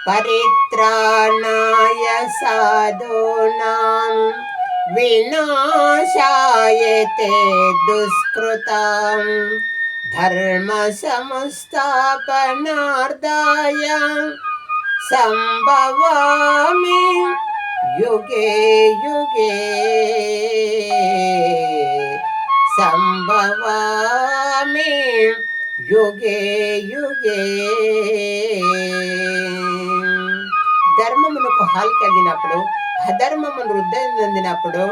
పరిత్రాణాయ సాధూనాం వినాశాయ తే దుష్కృతాం ధర్మ సంస్థాపనార్థాయ సంభవామి యుగే యుగే సంభవామి యుగే యుగే. ధర్మమునకు హాని కలిగినప్పుడు, అధర్మమును వృద్ధి చెందినప్పుడు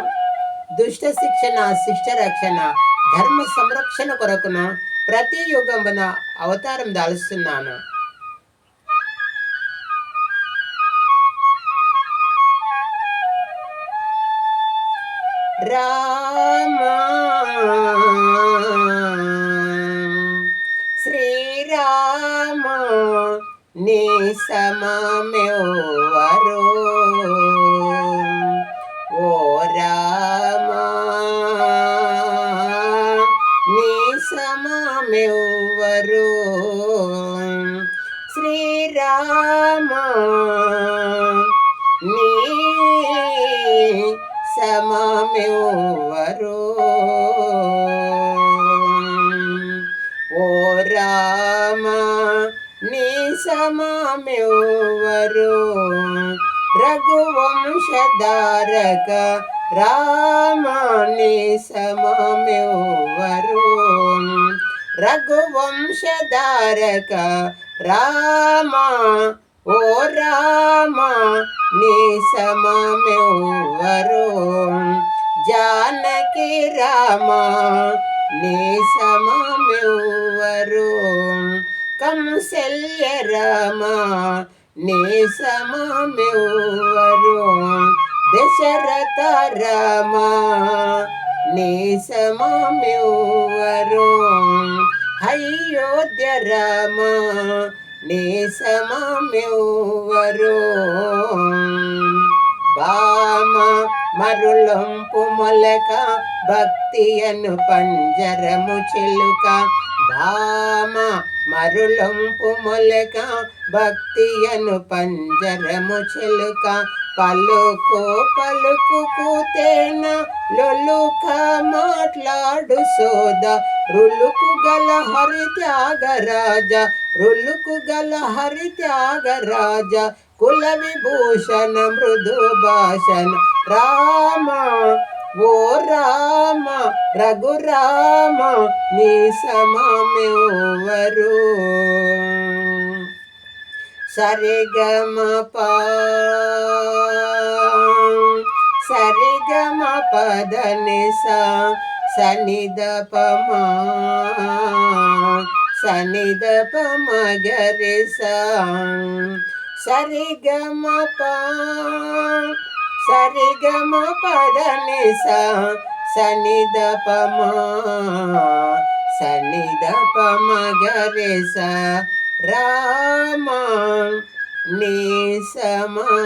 దుష్ట శిక్షణ, శిష్ట రక్షణ, ధర్మ సంరక్షణ కొరకును ప్రతి యుగమున అవతారం దాల్స్తున్నాను. రామ శ్రీరామ నీ సమమెవ్వరు, ఓ రామ నీ సమమెవ్వరు. శ్రీరామ నీ సమమెవ్వరు, ఓ రామ నీ సమమెవ్వరు. రఘువంశధారక రామ నీ సమమెవ్వరు, రఘువంశధారక రామ, ఓ రామ నీ సమమెవ్వరు. జానకి రామ నీ సమమెవ్వరు, కౌసల్య రామ నీ సమమెవ్వరు. దశరథ రామ నీ సమమెవ్వరు. అయోధ్య రామ నీ సమమెవ్వరు. బామ మరులంపు మొలక భక్తియను పంజరము చిలుక, భామ మరులంపు మొలక భక్తియను పంజరము చిలుక. పలుకు పలుకు తేన లొలుక మాట్లాడు సోద, రులుకు గల హరి త్యాగరాజ, రులుకు గల హరి త్యాగరాజ. కుల విభూషణ మృదు భాషణ రామ, ఓ రామ రఘురామ నీ సమమెవ్వరు. సరిగమ పదని సనిద పమా సనిద పమగరి సరిగమ పదని సనిద పమా సనిద పమగరి రామ నీ సమమెవ్వరు.